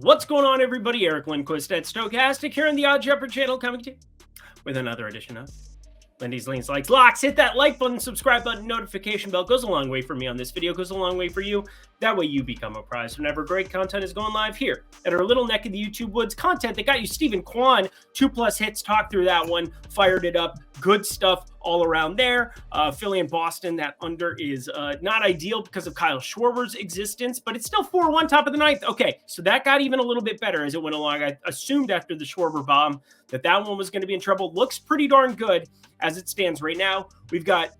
What's going on, everybody? Eric Lindquist at Stokastic here on the Odd Shepherd channel, coming to you with another edition of Lindy's Leans Likes Locks. Hit that like button, subscribe button, notification bell. Goes a long way for me on this video, goes a long way for you. That way you become a prize whenever great content is going live here at our little neck of the YouTube woods. Content that got you Stephen Kwan, 2+ hits, talked through that one, fired it up. Good stuff all around there. Philly and Boston, that under is not ideal because of Kyle Schwarber's existence, but it's still 4-1 top of the ninth. Okay, so that got even a little bit better as it went along. I assumed after the Schwarber bomb that one was going to be in trouble. Looks pretty darn good as it stands right now. We've got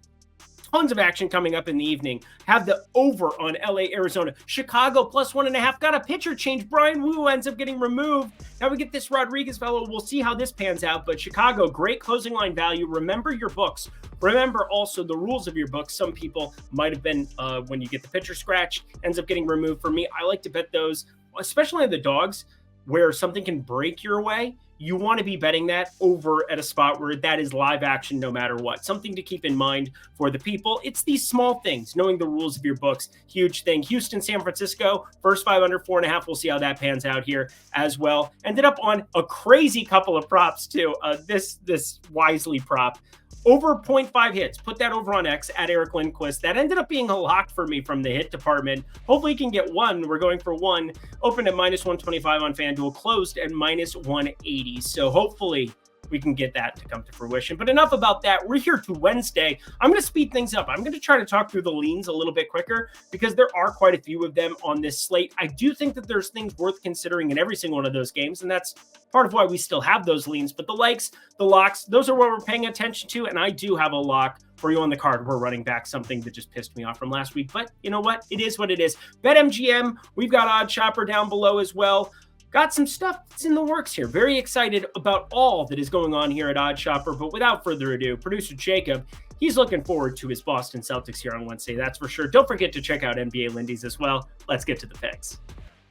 tons of action coming up in the evening. Have the over on LA, Arizona. Chicago +1.5. Got a pitcher change. Brian Wu ends up getting removed. Now we get this Rodriguez fellow. We'll see how this pans out. But Chicago, great closing line value. Remember your books. Remember also the rules of your books. Some people might have been, when you get the pitcher scratch, ends up getting removed. For me, I like to bet those, especially on the dogs, where something can break your way. You want to be betting that over at a spot where that is live action no matter what. Something to keep in mind for the people. It's these small things, knowing the rules of your books. Huge thing. Houston, San Francisco, first 5 under 4.5. We'll see how that pans out here as well. Ended up on a crazy couple of props too. This Wisely prop. Over 0.5 hits. Put that over on X at Eric Lindquist. That ended up being a lock for me from the hit department. Hopefully you can get one. We're going for one. Opened at -125 on FanDuel. Closed at -180. So hopefully we can get that to come to fruition. But enough about that. We're here to Wednesday. I'm going to speed things up. I'm going to try to talk through the leans a little bit quicker because there are quite a few of them on this slate. I do think that there's things worth considering in every single one of those games, and that's part of why we still have those leans. But the likes, the locks, those are what we're paying attention to, and I do have a lock for you on the card. We're running back something that just pissed me off from last week, but you know what? It is what it is. BetMGM, we've got Odd Shopper down below as well. Got some stuff that's in the works here. Very excited about all that is going on here at Odd Shopper. But without further ado, producer Jacob, he's looking forward to his Boston Celtics here on Wednesday. That's for sure. Don't forget to check out NBA Lindy's as well. Let's get to the picks.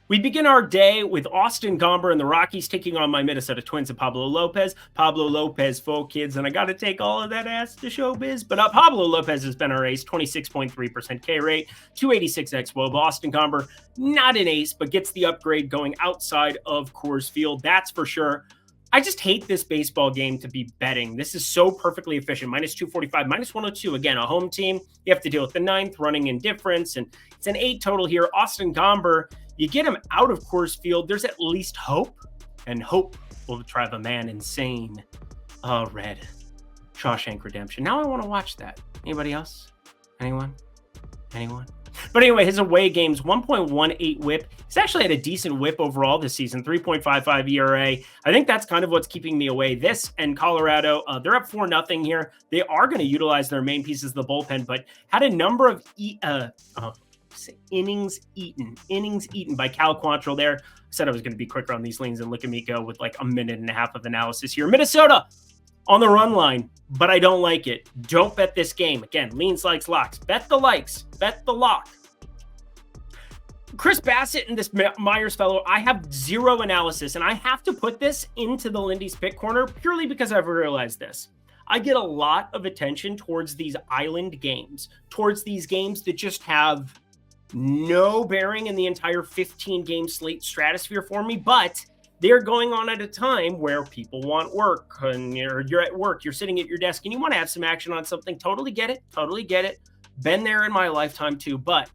We begin our day with Austin Gomber and the Rockies taking on my Minnesota Twins and Pablo Lopez. Pablo Lopez, full kids, and I got to take all of that ass to showbiz. But Pablo Lopez has been our ace, 26.3% K rate, 286 xWOB. Austin Gomber, not an ace, but gets the upgrade going outside of Coors Field. That's for sure. I just hate this baseball game to be betting. This is so perfectly efficient. -245, -102. Again, a home team. You have to deal with the ninth, running indifference, and it's an 8 total here. Austin Gomber, you get him out of Coors Field, there's at least hope, and hope will drive a man insane. Red. Shawshank Redemption. Now I want to watch that. Anybody else? Anyone? But anyway, his away games, 1.18 whip. He's actually had a decent whip overall this season, 3.55 ERA. I think that's kind of what's keeping me away. This and Colorado, they're up 4-0 here. They are going to utilize their main pieces of the bullpen, but had a number of innings eaten by Cal Quantrill there. I said I was going to be quicker on these leans, and look at me go with like a minute and a half of analysis here. Minnesota on the run line, but I don't like it. Don't bet this game. Again, leans, likes, locks. Bet the likes. Bet the lock. Chris Bassett and this Myers fellow, I have zero analysis, and I have to put this into the Lindy's Pick Corner purely because I've realized this. I get a lot of attention towards these island games, towards these games that just have no bearing in the entire 15-game slate stratosphere for me, but they're going on at a time where people want work, and you're at work, you're sitting at your desk, and you want to have some action on something. Totally get it. Been there in my lifetime too, but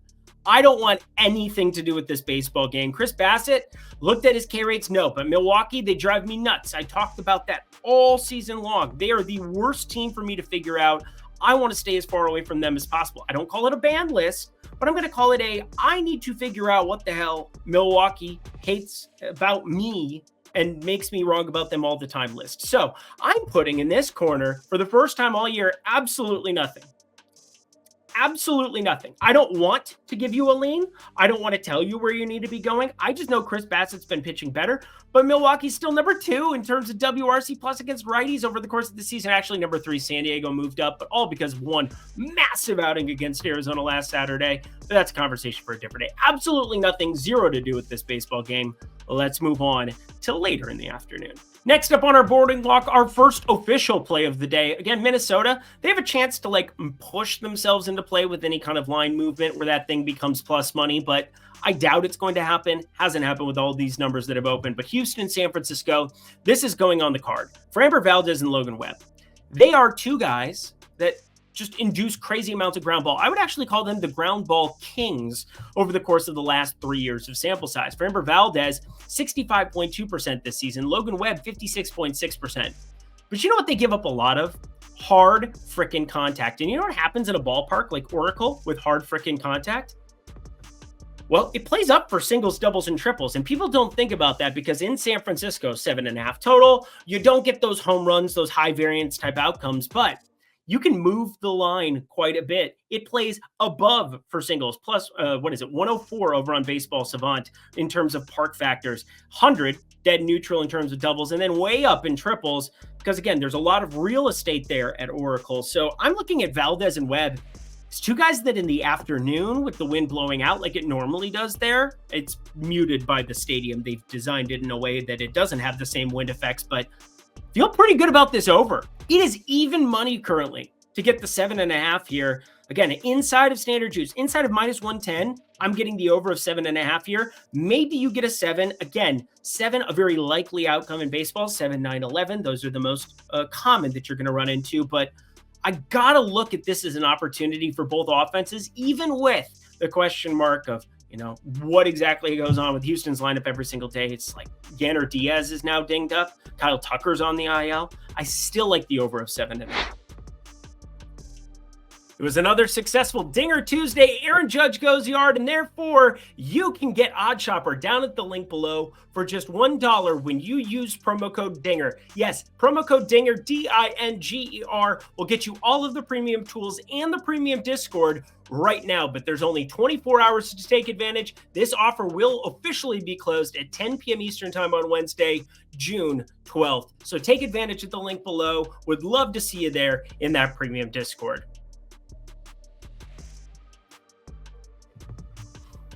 I don't want anything to do with this baseball game. Chris Bassett, looked at his K rates, no, but Milwaukee, they drive me nuts. I talked about that all season long. They are the worst team for me to figure out. I want to stay as far away from them as possible. I don't call it a banned list, but I'm going to call it I need to figure out what the hell Milwaukee hates about me and makes me wrong about them all the time list. So I'm putting in this corner for the first time all year, absolutely nothing. Absolutely nothing. I don't want to give you a lean. I don't want to tell you where you need to be going. I just know Chris Bassett's been pitching better, but Milwaukee's still number 2 in terms of WRC plus against righties over the course of the season. Actually, number 3, San Diego moved up, but all because of one massive outing against Arizona last Saturday. But that's a conversation for a different day. Absolutely nothing, zero to do with this baseball game. let's move on to later in the afternoon. Next up on our boarding block, our first official play of the day. Again, Minnesota, they have a chance to push themselves into play with any kind of line movement where that thing becomes plus money, but I doubt it's going to happen. Hasn't happened with all these numbers that have opened. But Houston, San Francisco, this is going on the card. Framber Valdez and Logan Webb. They are two guys that just induce crazy amounts of ground ball. I would actually call them the ground ball kings over the course of the last 3 years of sample size. Framber Valdez, 65.2% this season. Logan Webb, 56.6%. But you know what they give up a lot of? Hard frickin' contact. And you know what happens in a ballpark like Oracle with hard frickin' contact? Well, it plays up for singles, doubles, and triples, and people don't think about that because in San Francisco, 7.5 total, you don't get those home runs, those high variance type outcomes, but you can move the line quite a bit. It plays above for singles, plus, 104 over on Baseball Savant in terms of park factors, 100 dead neutral in terms of doubles, and then way up in triples because, again, there's a lot of real estate there at Oracle. So I'm looking at Valdez and Webb. It's two guys that in the afternoon with the wind blowing out like it normally does there, it's muted by the stadium. They've designed it in a way that it doesn't have the same wind effects, but feel pretty good about this over. It is even money currently to get the 7.5 here. Again, inside of standard juice, inside of -110, I'm getting the over of 7.5 here. Maybe you get a 7. Again, 7, a very likely outcome in baseball. 7, 9, 11. Those are the most common that you're going to run into, but I got to look at this as an opportunity for both offenses, even with the question mark of, what exactly goes on with Houston's lineup every single day. It's like Yanner Diaz is now dinged up. Kyle Tucker's on the IL. I still like the over of 7.5. It was another successful Dinger Tuesday. Aaron Judge goes yard, and therefore you can get OddsShopper down at the link below for just $1 when you use promo code DINGER. Yes, promo code DINGER, DINGER, will get you all of the premium tools and the premium Discord right now, but there's only 24 hours to take advantage. This offer will officially be closed at 10 p.m. Eastern time on Wednesday, June 12th. So take advantage of the link below. Would love to see you there in that premium Discord.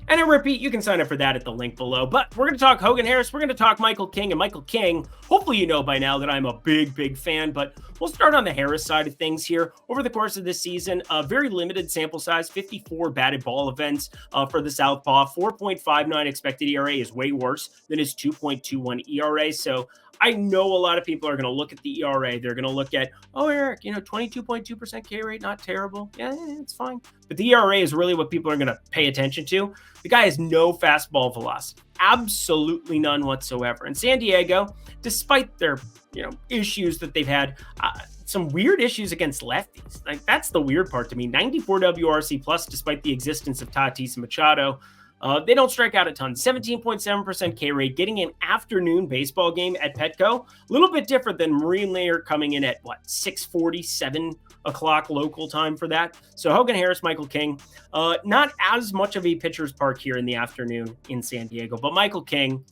And I repeat, you can sign up for that at the link below. But we're going to talk Hogan Harris. We're going to talk Michael King. And Michael King, hopefully you know by now that I'm a big fan. But we'll start on the Harris side of things here. Over the course of this season, a very limited sample size, 54 batted ball events for the Southpaw. 4.59 expected ERA is way worse than his 2.21 ERA. So I know a lot of people are going to look at the ERA. They're going to look at, oh, Eric, 22.2% K rate, not terrible. Yeah, it's fine. But the ERA is really what people are going to pay attention to. The guy has no fastball velocity, absolutely none whatsoever. And San Diego, despite their, issues that they've had, some weird issues against lefties. That's the weird part to me. 94 WRC plus, despite the existence of Tatis and Machado. They don't strike out a ton. 17.7% K rate, getting an afternoon baseball game at Petco. A little bit different than Marine Layer coming in at 6:40, 7 o'clock local time for that. So Hogan Harris, Michael King, not as much of a pitcher's park here in the afternoon in San Diego, but Michael King,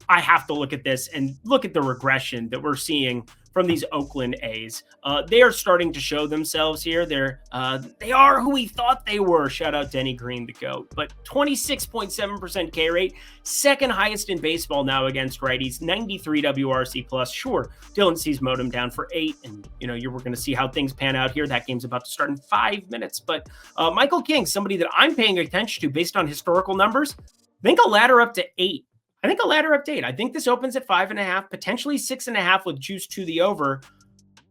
I have to look at this and look at the regression that we're seeing from these Oakland A's. They are starting to show themselves here. They are who we thought they were. Shout out Denny Green, the GOAT. But 26.7% K rate, second highest in baseball now against righties, 93 WRC plus. Sure, Dylan sees Modem down for 8, and we're going to see how things pan out here. That game's about to start in 5 minutes. But Michael King, somebody that I'm paying attention to based on historical numbers, I think a ladder up to 8. I think this opens at 5.5, potentially 6.5 with juice to the over.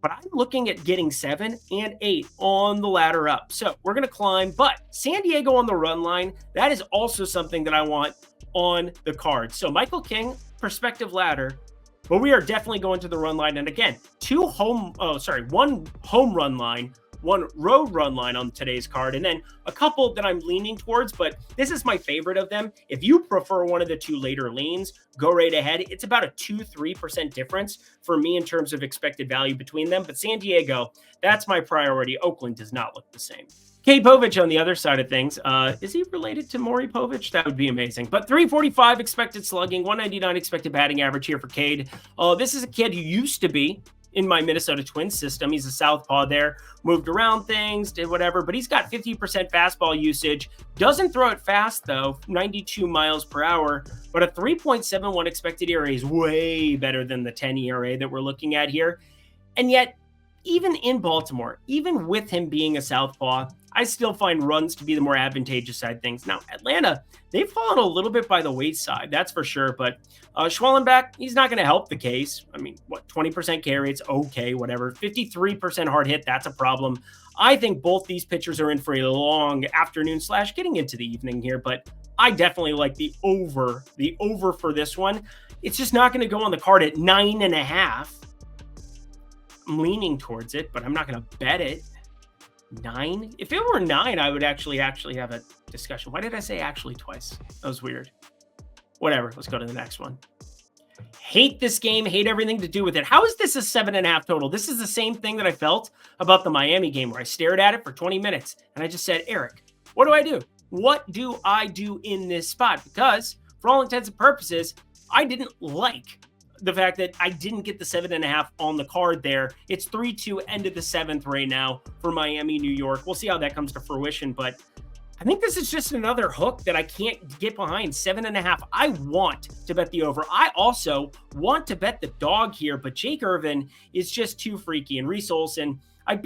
But I'm looking at getting 7 and 8 on the ladder up. So we're going to climb. But San Diego on the run line, that is also something that I want on the card. So Michael King, perspective ladder. But we are definitely going to the run line. And again, one home run line, one road run line on today's card, and then a couple that I'm leaning towards, but this is my favorite of them. If you prefer one of the two later leans, go right ahead. It's about a 2-3% difference for me in terms of expected value between them, but San Diego, that's my priority. Oakland does not look the same. Cade Povich on the other side of things. Is he related to Maury Povich? That would be amazing. But 345 expected slugging, 199 expected batting average here for Cade. This is a kid who used to be in my Minnesota Twins system. He's a southpaw there, moved around things, did whatever, but he's got 50% fastball usage. Doesn't throw it fast, though, 92 miles per hour, but a 3.71 expected ERA is way better than the 10 ERA that we're looking at here. And yet, even in Baltimore, even with him being a southpaw, I still find runs to be the more advantageous side things. Now, Atlanta, they've fallen a little bit by the wayside, that's for sure. But Schwellenbach, he's not going to help the case. I mean, what, 20% K rates? Okay, whatever. 53% hard hit, that's a problem. I think both these pitchers are in for a long afternoon / getting into the evening here, but I definitely like the over for this one. It's just not going to go on the card at 9.5. I'm leaning towards it, but I'm not going to bet it. 9? If it were 9, I would actually have a discussion. Why did I say actually twice? That was weird. Whatever. Let's go to the next one. Hate this game. Hate everything to do with it. How is this a 7.5 total? This is the same thing that I felt about the Miami game where I stared at it for 20 minutes and I just said, Eric, what do I do? What do I do in this spot? Because for all intents and purposes, I didn't like the fact that I didn't get the 7.5 on the card there. It's 3-2 end of the 7th right now for Miami, New York. We'll see how that comes to fruition, but I think this is just another hook that I can't get behind. 7.5. I want to bet the over. I also want to bet the dog here, but Jake Irvin is just too freaky. And Reese Olson, I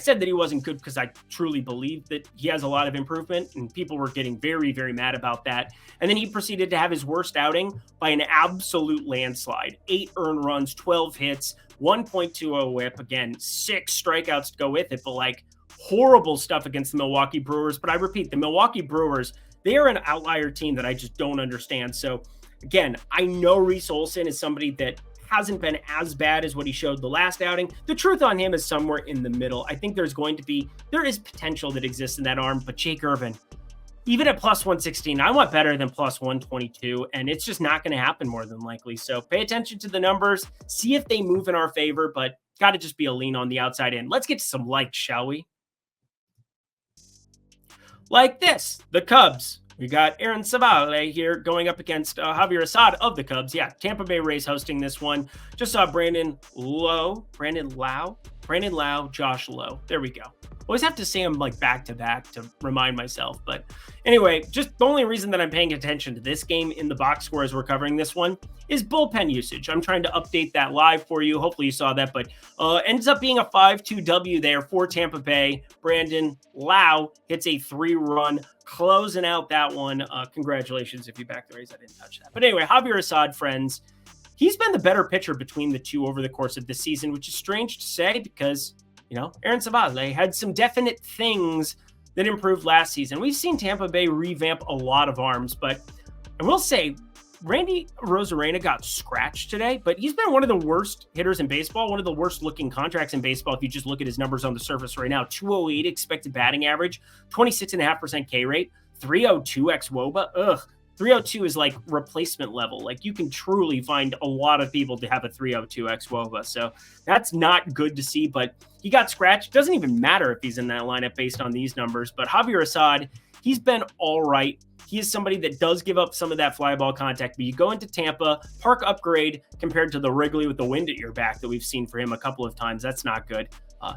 said that he wasn't good because I truly believe that he has a lot of improvement, and people were getting very, very mad about that. And then he proceeded to have his worst outing by an absolute landslide. 8 earned runs, 12 hits, 1.20 whip. Again, 6 strikeouts to go with it, but like horrible stuff against the Milwaukee Brewers. But I repeat, the Milwaukee Brewers, they are an outlier team that I just don't understand. So again, I know Reese Olson is somebody that hasn't been as bad as what he showed the last outing. The truth on him is somewhere in the middle. I think there is potential that exists in that arm, but Jake Irvin, even at plus 116, I want better than plus 122, and it's just not going to happen more than likely. So pay attention to the numbers, see if they move in our favor, but got to just be a lean on the outside end. Let's get to some likes, shall we? Like this, the Cubs. We got Aaron Savale here going up against Javier Assad of the Cubs. Yeah, Tampa Bay Rays hosting this one. Just saw Brandon Lau, Josh Lowe. There we go. Always have to say them like back to back to remind myself. But anyway, just the only reason that I'm paying attention to this game in the box score as we're covering this one is bullpen usage. I'm trying to update that live for you. Hopefully you saw that, but ends up being a 5-2 W there for Tampa Bay. Brandon Lau hits a 3-run, closing out that one. Congratulations if you back the Rays. I didn't touch that. But anyway, Javier Assad, friends, he's been the better pitcher between the two over the course of the season, which is strange to say because, you know, Aaron Savale had some definite things that improved last season. We've seen Tampa Bay revamp a lot of arms, but I will say Randy Arozarena got scratched today, but he's been one of the worst hitters in baseball, one of the worst looking contracts in baseball. If you just look at his numbers on the surface right now, 208 expected batting average, 26.5% K rate, 302 xWOBA. 302 is like replacement level. Like you can truly find a lot of people to have a 302 xWOBA. So that's not good to see, but he got scratched. Doesn't even matter if he's in that lineup based on these numbers, but Javier Assad, he's been all right. He is somebody that does give up some of that fly ball contact, but you go into Tampa, park upgrade compared to the Wrigley with the wind at your back that we've seen for him a couple of times. That's not good.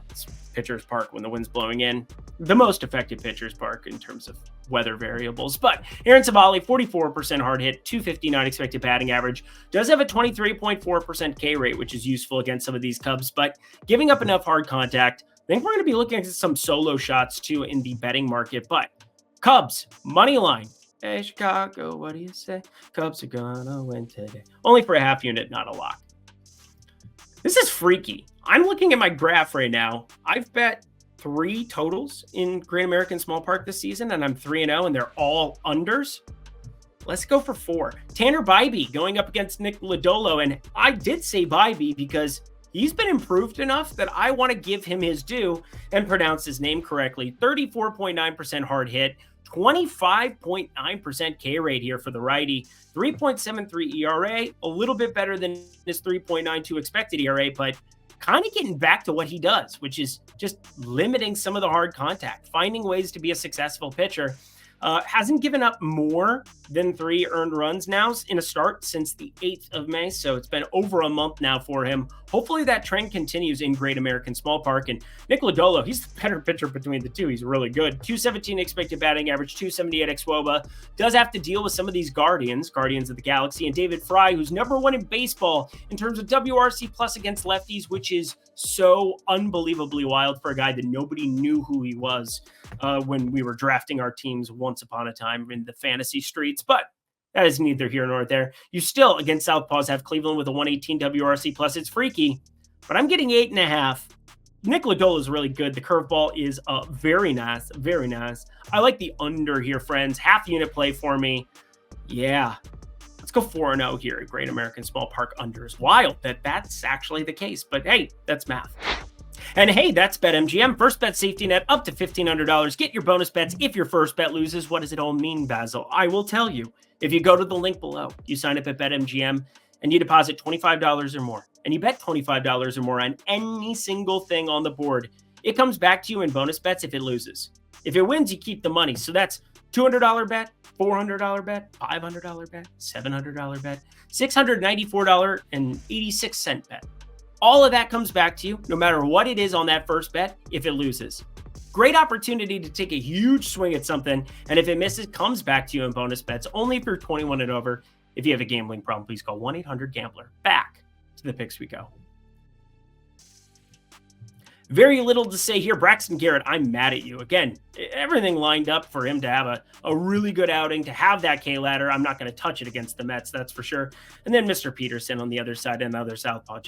It's pitcher's park when the wind's blowing in. The most effective pitcher's park in terms of weather variables. But Aaron Savale, 44% hard hit, 259 expected batting average, does have a 23.4% K rate, which is useful against some of these Cubs, but giving up enough hard contact. I think we're going to be looking at some solo shots too in the betting market, but Cubs, money line. Hey, Chicago, what do you say? Cubs are gonna win today. Only for a half unit, not a lock. This is freaky. I'm looking at my graph right now. I've bet 3 totals in Great American Small Park this season, and I'm 3-0, and they're all unders. Let's go for 4. Tanner Bybee going up against Nick Lodolo, and I did say Bybee because he's been improved enough that I want to give him his due and pronounce his name correctly. 34.9% hard hit, 25.9% K rate here for the righty, 3.73 ERA, a little bit better than his 3.92 expected ERA, but kind of getting back to what he does, which is just limiting some of the hard contact, finding ways to be a successful pitcher. Hasn't given up more than 3 earned runs now in a start since the 8th of May. So it's been over a month now for him. Hopefully that trend continues in Great American Small Park. And Nick Lodolo, he's the better pitcher between the two. He's really good. 217 expected batting average, 278 xWOBA. Does have to deal with some of these Guardians of the Galaxy, and David Fry, who's number 1 in baseball in terms of WRC plus against lefties, which is so unbelievably wild for a guy that nobody knew who he was when we were drafting our teams once upon a time in the fantasy streets. But that is neither here nor there. You still, against Southpaws, have Cleveland with a 118 WRC plus. It's freaky, but I'm getting 8.5. Nick Lodolo is really good. The curveball is very nice, very nice. I like the under here, friends. Half unit play for me. Yeah. Let's go 4-0 here at Great American Small Park unders. Wild that that's actually the case, but hey, that's math. And hey, that's BetMGM. First bet safety net up to $1,500. Get your bonus bets if your first bet loses. What does it all mean, Basil? I will tell you. If you go to the link below, you sign up at BetMGM and you deposit $25 or more, and you bet $25 or more on any single thing on the board, it comes back to you in bonus bets if it loses. If it wins, you keep the money. So that's $200 bet, $400 bet, $500 bet, $700 bet, $694.86 bet. All of that comes back to you, no matter what it is on that first bet, if it loses. Great opportunity to take a huge swing at something, and if it misses, comes back to you in bonus bets, only if you're 21 and over. If you have a gambling problem, please call 1-800-GAMBLER. Back to the picks we go. Very little to say here. Braxton Garrett, I'm mad at you. Again, everything lined up for him to have a really good outing, to have that K-ladder. I'm not going to touch it against the Mets, that's for sure. And then Mr. Peterson on the other side, another southpaw,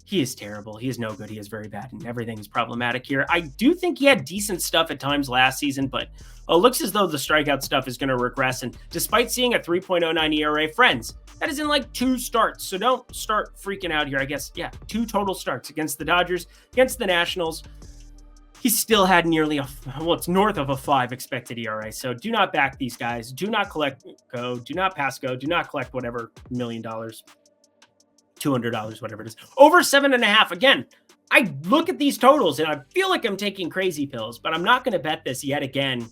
he is terrible. He is no good. He is very bad, and everything is problematic here. I do think he had decent stuff at times last season, but looks as though the strikeout stuff is going to regress. And despite seeing a 3.09 ERA, friends, that is in like 2 starts. So don't start freaking out here. I guess, 2 total starts against the Dodgers, against the Nationals. He still had nearly it's north of a 5 expected ERA. So do not back these guys. Do not collect go. Do not pass go. Do not collect whatever $1 million. $200, whatever it is. Over 7.5. Again, I look at these totals and I feel like I'm taking crazy pills, but I'm not going to bet this yet again.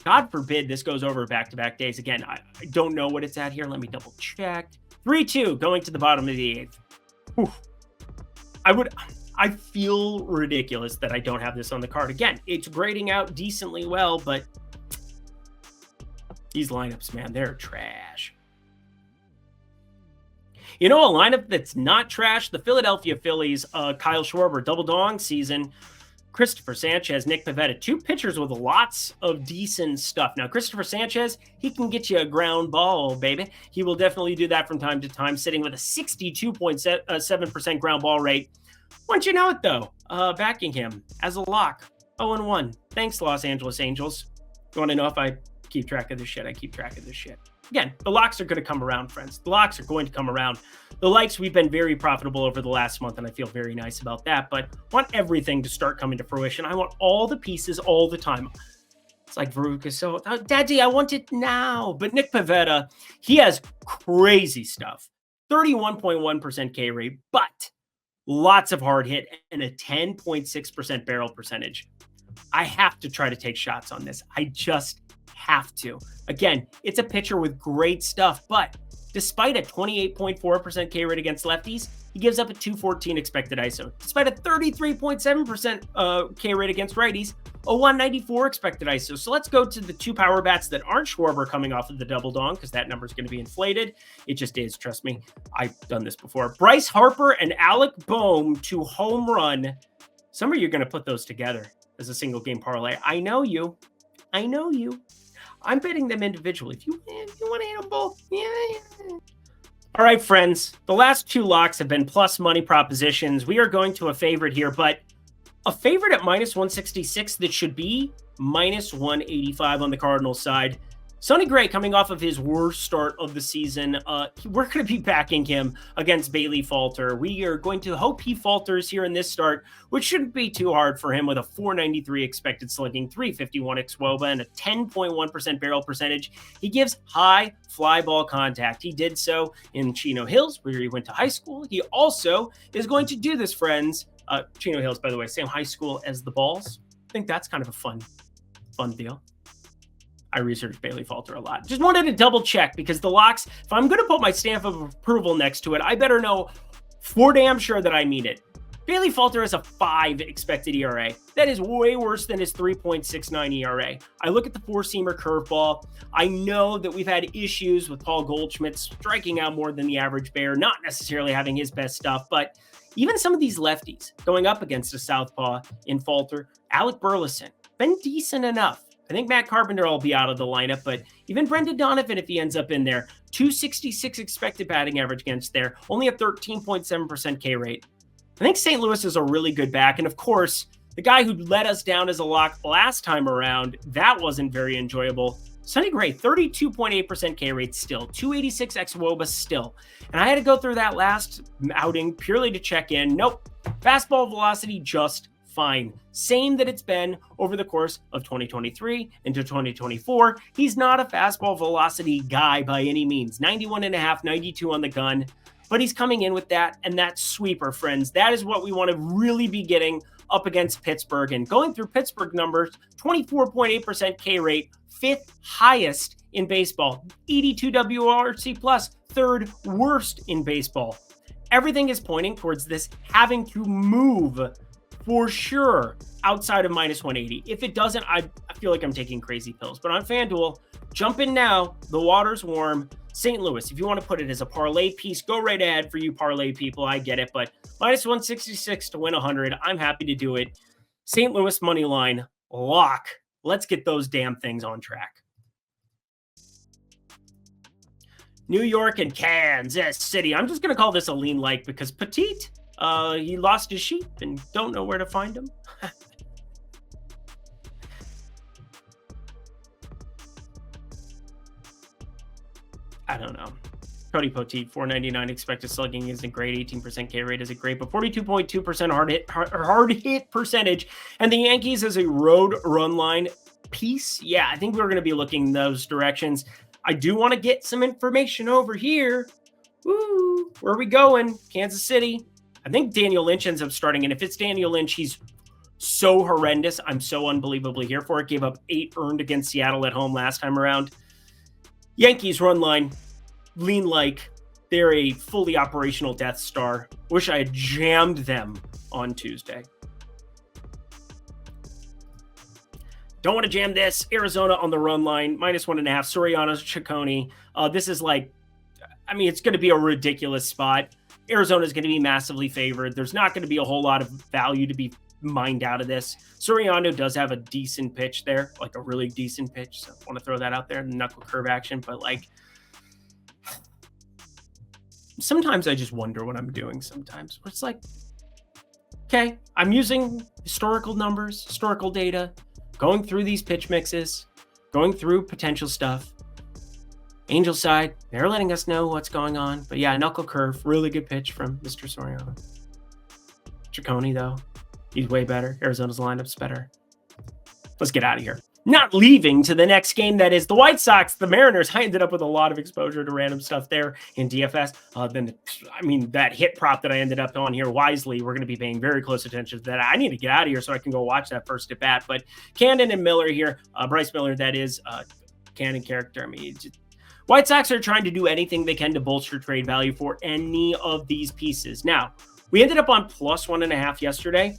God forbid this goes over back-to-back days. Again, I don't know what it's at here. Let me double check. 3-2 going to the bottom of the 8th. I feel ridiculous that I don't have this on the card. Again, it's grading out decently well, but these lineups, man, they're trash. You know, a lineup that's not trash, the Philadelphia Phillies, Kyle Schwarber, double dong season, Christopher Sanchez, Nick Pivetta, 2 pitchers with lots of decent stuff. Now, Christopher Sanchez, he can get you a ground ball, baby. He will definitely do that from time to time, sitting with a 62.7% ground ball rate. Once you know it, though, backing him as a lock, 0-1. Thanks, Los Angeles Angels. You want to know if I keep track of this shit? I keep track of this shit. Again, the locks are going to come around, friends. The locks are going to come around. The likes, we've been very profitable over the last month, and I feel very nice about that. But I want everything to start coming to fruition. I want all the pieces all the time. It's like Veruca, so, Daddy, I want it now. But Nick Pivetta, he has crazy stuff. 31.1% K rate, but lots of hard hit and a 10.6% barrel percentage. I have to try to take shots on this. I just have to. Again, it's a pitcher with great stuff, but despite a 28.4% K rate against lefties, he gives up a 214 expected ISO. Despite a 33.7% K rate against righties, a 194 expected ISO. So let's go to the 2 power bats that aren't Schwarber coming off of the double dong, because that number is going to be inflated. It just is, trust me. I've done this before. Bryce Harper and Alec Boehm to home run. Some of you are going to put those together as a single game parlay. I know you. I'm betting them individually. If you want to hit them both, yeah. All right, friends. The last 2 locks have been plus money propositions. We are going to a favorite here, but a favorite at minus 166 that should be minus 185 on the Cardinals side. Sonny Gray coming off of his worst start of the season. We're going to be backing him against Bailey Falter. We are going to hope he falters here in this start, which shouldn't be too hard for him with a 493 expected slugging, 351 xWOBA, and a 10.1% barrel percentage. He gives high fly ball contact. He did so in Chino Hills, where he went to high school. He also is going to do this, friends. Chino Hills, by the way, same high school as the Balls. I think that's kind of a fun deal. I researched Bailey Falter a lot. Just wanted to double check because the locks, if I'm going to put my stamp of approval next to it, I better know for damn sure that I mean it. Bailey Falter has a 5 expected ERA. That is way worse than his 3.69 ERA. I look at the four-seamer curveball. I know that we've had issues with Paul Goldschmidt striking out more than the average bear, not necessarily having his best stuff, but even some of these lefties going up against a southpaw in Falter, Alec Burleson, been decent enough. I think Matt Carpenter will be out of the lineup, but even Brendan Donovan, if he ends up in there, 266 expected batting average against there, only a 13.7% K rate. I think St. Louis is a really good back. And of course, the guy who let us down as a lock last time around, that wasn't very enjoyable. Sonny Gray, 32.8% K rate still, 286 xWOBA still. And I had to go through that last outing purely to check in. Nope, fastball velocity just fine. Same that it's been over the course of 2023 into 2024. He's not a fastball velocity guy by any means. 91.5, 92 on the gun. But he's coming in with that, and that sweeper, friends. That is what we want to really be getting up against Pittsburgh. And going through Pittsburgh numbers, 24.8% K rate, 5th highest in baseball. 82 WRC plus, 3rd worst in baseball. Everything is pointing towards this having to move for sure outside of minus 180. If it doesn't, I feel like I'm taking crazy pills. But on FanDuel, jump in now. The water's warm. St. Louis, if you want to put it as a parlay piece, go right ahead for you parlay people. I get it, but minus 166 to win 100. I'm happy to do it. St. Louis money line lock. Let's get those damn things on track. New York and Kansas City. I'm just going to call this a lean like because Petite, he lost his sheep and don't know where to find him. I don't know. Cody Poteet, 499 expected slugging isn't great. 18% K rate isn't great, but 42.2% hard hit percentage. And the Yankees as a road run line piece. Yeah, I think we're going to be looking in those directions. I do want to get some information over here. Woo, where are we going? Kansas City. I think Daniel Lynch ends up starting. And if it's Daniel Lynch, he's so horrendous. I'm so unbelievably here for it. Gave up 8 earned against Seattle at home last time around. Yankees run line, lean like they're a fully operational Death Star. Wish I had jammed them on Tuesday. Don't want to jam this. Arizona on the run line, minus 1.5. Soriano's Ciccone. This is like, I mean, it's going to be a ridiculous spot. Arizona's going to be massively favored. There's not going to be a whole lot of value to be mined out of this. Soriano does have a decent pitch there, like a really decent pitch. So I want to throw that out there, the knuckle curve action. But like, sometimes I just wonder what I'm doing sometimes. It's like, okay, I'm using historical numbers, historical data, going through these pitch mixes, going through potential stuff. Angel side, they're letting us know what's going on. But yeah, knuckle curve, really good pitch from Mr. Soriano. Ciccone, though, he's way better. Arizona's lineup's better. Let's get out of here. Not leaving to the next game, that is the White Sox, the Mariners. I ended up with a lot of exposure to random stuff there in DFS. That hit prop that I ended up on here wisely, we're going to be paying very close attention to that. I need to get out of here so I can go watch that first at bat. But Cannon and Miller here, Bryce Miller, that is Cannon character. I mean, White Sox are trying to do anything they can to bolster trade value for any of these pieces. Now, we ended up on plus 1.5 yesterday.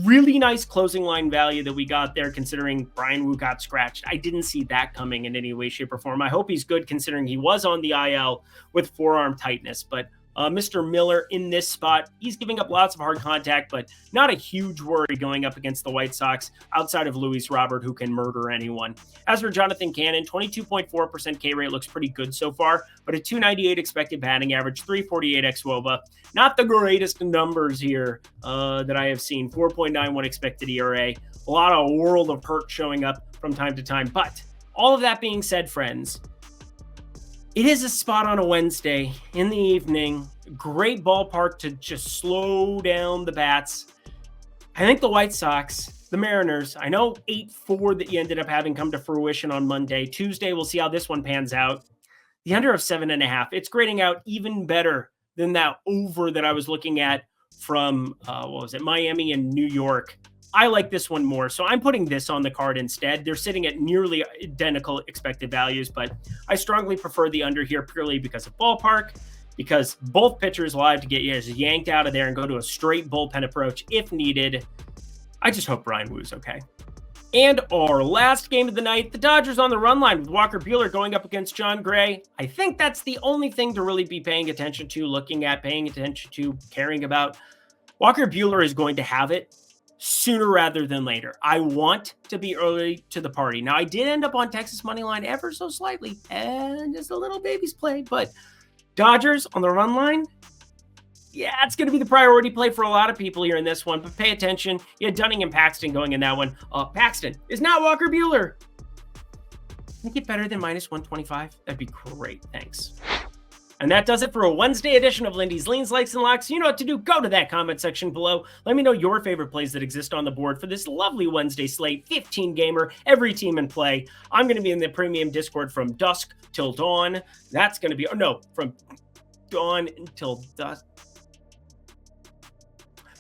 Really nice closing line value that we got there, considering Brian Wu got scratched. I didn't see that coming in any way, shape, or form. I hope he's good, considering he was on the IL with forearm tightness. But Mr. Miller in this spot, he's giving up lots of hard contact, but not a huge worry going up against the White Sox outside of Luis Robert, who can murder anyone. As for Jonathan Cannon, 22.4% K rate looks pretty good so far, but a 298 expected batting average, 348 xWOBA. Not the greatest numbers here that I have seen. 4.91 expected ERA. A lot of World of Hurt showing up from time to time. But all of that being said, friends, it is a spot on a Wednesday in the evening. Great ballpark to just slow down the bats. I think the White Sox, the Mariners, I know 8-4 that you ended up having come to fruition on Monday. Tuesday, we'll see how this one pans out. The under of 7.5, it's grading out even better than that over that I was looking at from, Miami and New York I like this one more, so I'm putting this on the card instead. They're sitting at nearly identical expected values, but I strongly prefer the under here purely because of ballpark, because both pitchers will have to get yanked out of there and go to a straight bullpen approach if needed. I just hope Brian Woo's okay. And our last game of the night, the Dodgers on the run line with Walker Buehler going up against John Gray. I think that's the only thing to really be paying attention to, looking at, paying attention to, caring about. Walker Buehler is going to have it sooner rather than later. I want to be early to the party. Now, I did end up on Texas money line ever so slightly, and just a little baby's play, but Dodgers on the run line, yeah, it's going to be the priority play for a lot of people here in this one, but pay attention. You had Dunning and Paxton going in that one. Paxton is not Walker Buehler. Think it better than minus 125? That'd be great. Thanks. And that does it for a Wednesday edition of Lindy's Leans, Likes, and Locks. You know what to do. Go to that comment section below. Let me know your favorite plays that exist on the board for this lovely Wednesday slate. 15-gamer, every team in play. I'm going to be in the premium Discord from dusk till dawn. That's going to be, from dawn until dusk.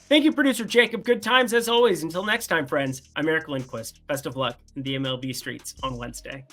Thank you, producer Jacob. Good times as always. Until next time, friends, I'm Eric Lindquist. Best of luck in the MLB streets on Wednesday.